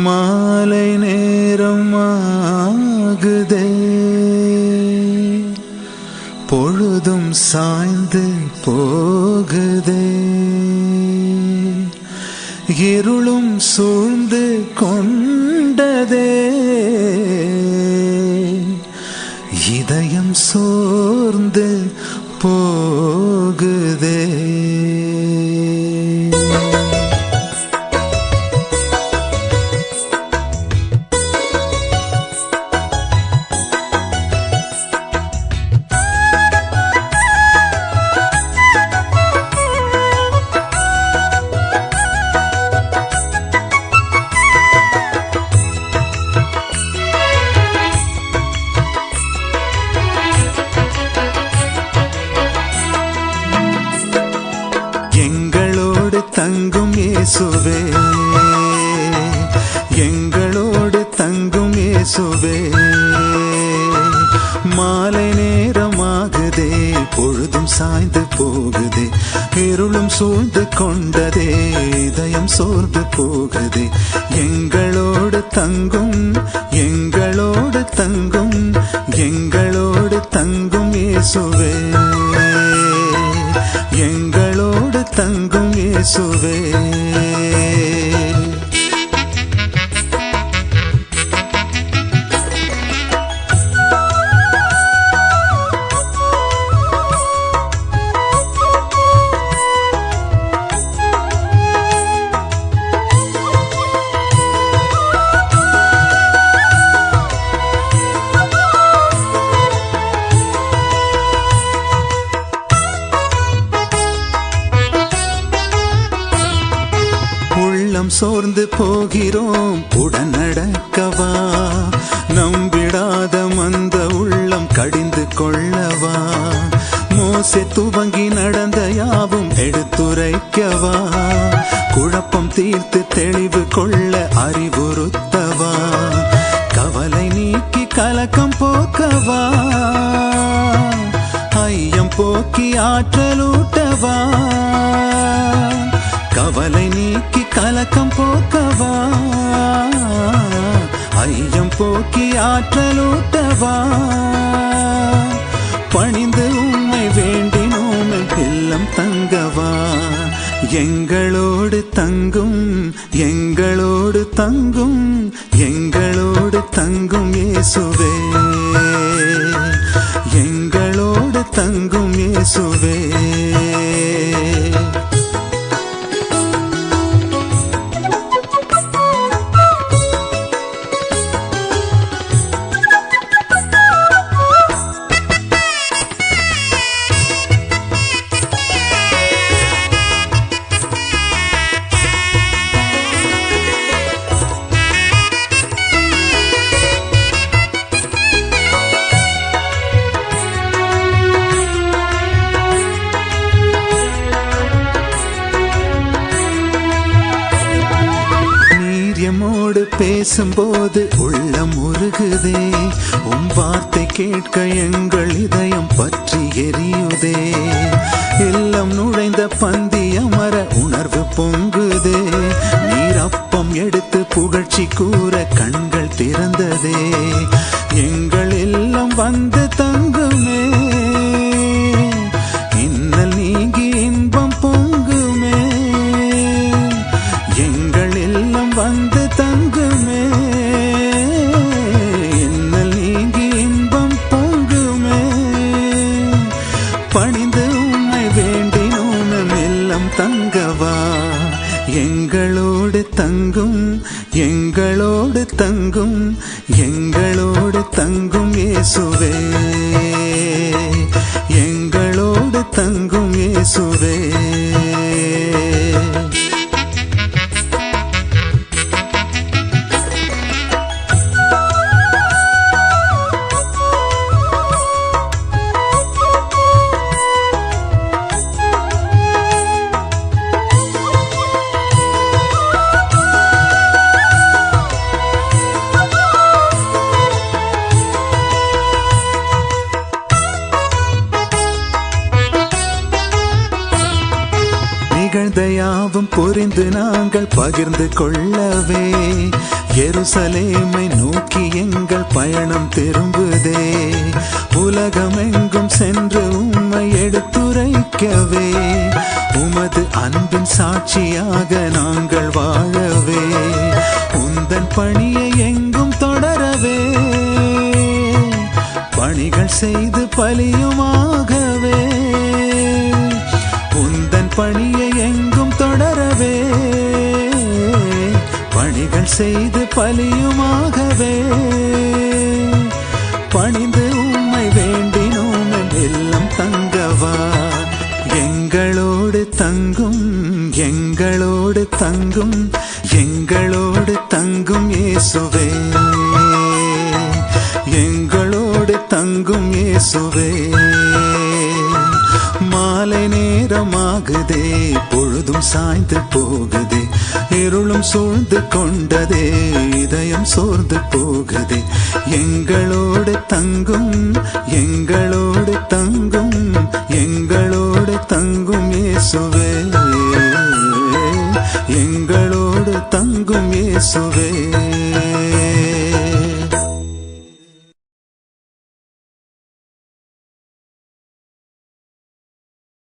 மாலை நேரம் ஆகுதே, பொழுதும் சாய்ந்து போகுதே, இருளும் சூழ்ந்து கொண்டதே, இதயம் சோர்ந்து போகுதே. எங்களோடு தங்கும் இயேசுவே, எங்களோடு தங்கும் இயேசுவே, மாலை நேரமாகுதே, பொழுதும் சாய்ந்து போகுதே, இருளும் சூழ்ந்து கொண்டதே, இதயம் சோர்ந்து போகுதே. எங்களோடு தங்கும், எங்களோடு தங்கும், எங்களோடு தங்கும் இயேசுவே, எங்களோடு தங்கும் இயேசுவே. உள்ளம் சோர்ந்து போகிறோம், உடன் நடக்கவா, நம்பிடாத மந்த உள்ளம் கடிந்து கொள்ளவா, மோசே துவங்கி நடந்த யாவும் எடுத்துரைக்கவா, குழப்பம் தீர்த்து தெளிவு கொள்ள அறிவுறுத்தவா, கவலை நீக்கி கலக்கம் போக்கவா, ஐயம் போக்கி ஆற்றலூட்டவா, கவலை நீக்கி கலக்கம் போக்கவா, ஐயம் போக்கி ஆற்றலூட்டவா, பணிந்து உம்மை வேண்டினோம் இல்லம் தங்கவா, எங்களோடு தங்கும், எங்களோடு தங்கும், எங்களோடு தங்கும் இயேசுவே, எங்களோடு தங்கும் இயேசுவே. எம்மோடு பேசும்போது உள்ளம் உருகுதே, உம் வார்த்தை கேட்க எங்கள் இதயம் பற்றி எரியுதே, இல்லம் நுழைந்த பந்தி அமர உணர்வு பொங்குதே, நீர் அப்பம் எடுத்து புகழ்ச்சி கூற கண்கள் திறந்ததே, எங்கள் இல்லம் வந்து தங்குமே, இன்னல் நீங்கி இன்பம் பொங்குமே, எங்கள் இல்லம் வந்து தங்குமே, இன்னல் நீங்கி இன்பம் பொங்குமே, பணிந்து உம்மை வேண்டினோம் இல்லம் தங்கவா, எங்களோடு தங்கும், எங்களோடு தங்கும், எங்களோடு தங்கும் இயேசுவே, எங்களோடு தங்கும் இயேசுவே. யாவும் புரிந்து நாங்கள் பகிர்ந்து கொள்ளவே எருசலேமை நோக்கி எங்கள் பயணம் திரும்புதே. உலகமெங்கும் சென்று உம்மை எடுத்துரைக்கவே உமது அன்பின் சாட்சியாக நாங்கள் வாழவே உந்தன் பணியை எங்கும் தொடரவே பணிகள் செய்து பலியுமாகவே உந்தன் பணியை எங்கும் தொடரவே பணிகள் செய்து பலியுமாகவே பணிந்து உம்மை வேண்டினோம் எல்லாம் தங்கவா எங்களோடு தங்கும் எங்களோடு தங்கும் எங்களோடு தங்கும் இயேசுவே எங்களோடு தங்கும் இயேசுவே. மாலை நேரமாகுதே பொழுதும் சாய்ந்து போகுதே இருளும் சூழ்ந்து கொண்டதே இதயம் சோர்ந்து போகுதே எங்களோடு தங்கும் எங்களோடு தங்கும் எங்களோடு தங்கும் இயேசுவே எங்களோடு தங்கும் இயேசுவே.